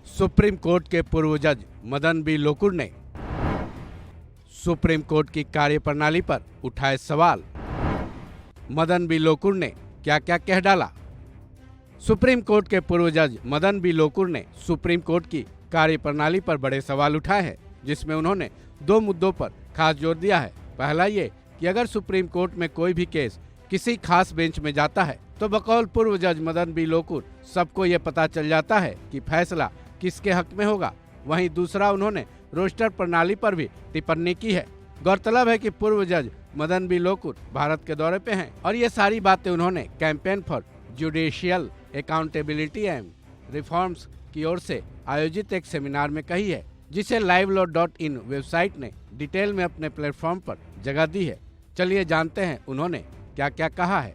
Supreme court के पूर्व जज मदन बी लोकुर ने सुप्रीम कोर्ट की कार्यप्रणाली पर उठाए सवाल। मदन बी लोकुर ने क्या क्या कह डाला। सुप्रीम कोर्ट के पूर्व जज मदन बी लोकुर ने सुप्रीम कोर्ट की कार्यप्रणाली पर बड़े सवाल उठाए हैं, जिसमें उन्होंने दो मुद्दों पर खास जोर दिया है। पहला ये कि अगर सुप्रीम कोर्ट में कोई भी केस किसी खास बेंच में जाता है तो बकौल पूर्व जज मदन बी लोकुर सबको ये पता चल जाता है कि फैसला किसके हक में होगा। वहीं दूसरा, उन्होंने रोस्टर प्रणाली पर भी टिप्पणी की है। गौरतलब है कि पूर्व जज मदन बी लोकुर भारत के दौरे पे हैं और ये सारी बातें उन्होंने campaign for judicial accountability and reforms की ओर से आयोजित एक सेमिनार में कही है, जिसे livelaw.in वेबसाइट ने डिटेल में अपने प्लेटफॉर्म पर जगह दी है। चलिए जानते हैं उन्होंने क्या क्या कहा है।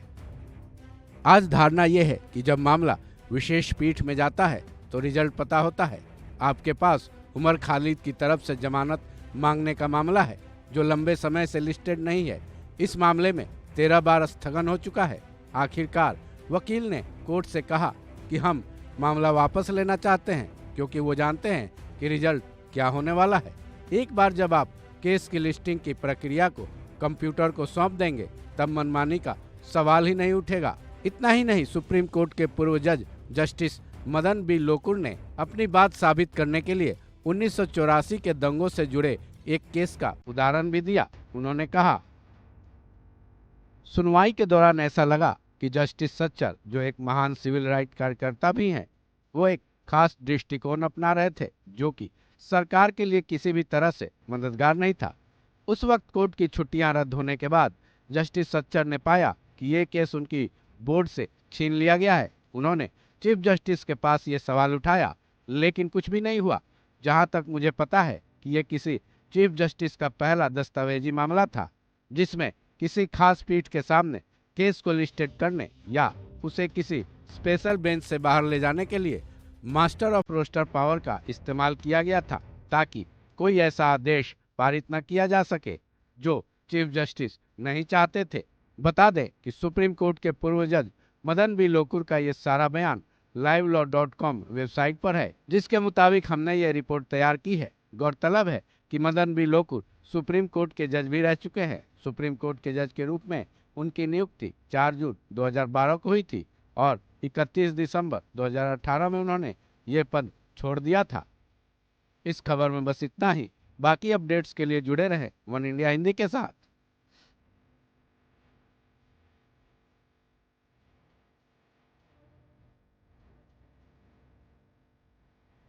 आज धारणा यह है कि जब मामला विशेष पीठ में जाता है तो रिजल्ट पता होता है। आपके पास उमर खालिद की तरफ से जमानत मांगने का मामला है जो लंबे समय से लिस्टेड नहीं है। इस मामले में 13 बार स्थगन हो चुका है। आखिरकार वकील ने कोर्ट से कहा कि हम मामला वापस लेना चाहते हैं, क्योंकि वो जानते हैं कि रिजल्ट क्या होने वाला है। एक बार जब आप केस की लिस्टिंग की प्रक्रिया को कंप्यूटर को सौंप देंगे तब मनमानी का सवाल ही नहीं उठेगा। इतना ही नहीं, सुप्रीम कोर्ट के पूर्व जज जस्टिस मदन बी लोकुर ने अपनी बात साबित करने के लिए 1984 के दंगों से जुड़े एक केस का उदाहरण भी दिया। उन्होंने कहा, सुनवाई के दौरान ऐसा लगा कि जस्टिस सच्चर, जो एक महान सिविल राइट कार्यकर्ता भी हैं, वो एक खास दृष्टिकोण अपना रहे थे जो कि सरकार के लिए किसी भी तरह से मददगार नहीं था। उस वक्त कोर्ट की छुट्टियां रद्द होने के बाद जस्टिस सच्चर ने पाया कि ये केस उनकी बोर्ड से छीन लिया गया है। उन्होंने चीफ जस्टिस के पास ये सवाल उठाया, लेकिन कुछ भी नहीं हुआ। जहां तक मुझे पता है कि ये किसी चीफ जस्टिस का पहला दस्तावेजी मामला था जिसमें किसी खास पीठ के सामने केस को लिस्टेड करने या उसे किसी स्पेशल बेंच से बाहर ले जाने के लिए मास्टर ऑफ रोस्टर पावर का इस्तेमाल किया गया था, ताकि कोई ऐसा आदेश पारित न किया जा सके जो चीफ जस्टिस नहीं चाहते थे। बता दें कि सुप्रीम कोर्ट के पूर्व जज मदन बी लोकुर का ये सारा बयान livelaw.com वेबसाइट पर है, जिसके मुताबिक हमने ये रिपोर्ट तैयार की है। गौरतलब है कि Madan B Lokur supreme court के जज भी रह चुके हैं। सुप्रीम कोर्ट के जज के रूप में उनकी नियुक्ति 4 जून 2012 को हुई थी और 31 दिसंबर 2018 में उन्होंने ये पद छोड़ दिया था। इस खबर में बस इतना ही। बाकी अपडेट्स के लिए जुड़े रहें वन इंडिया हिंदी के साथ।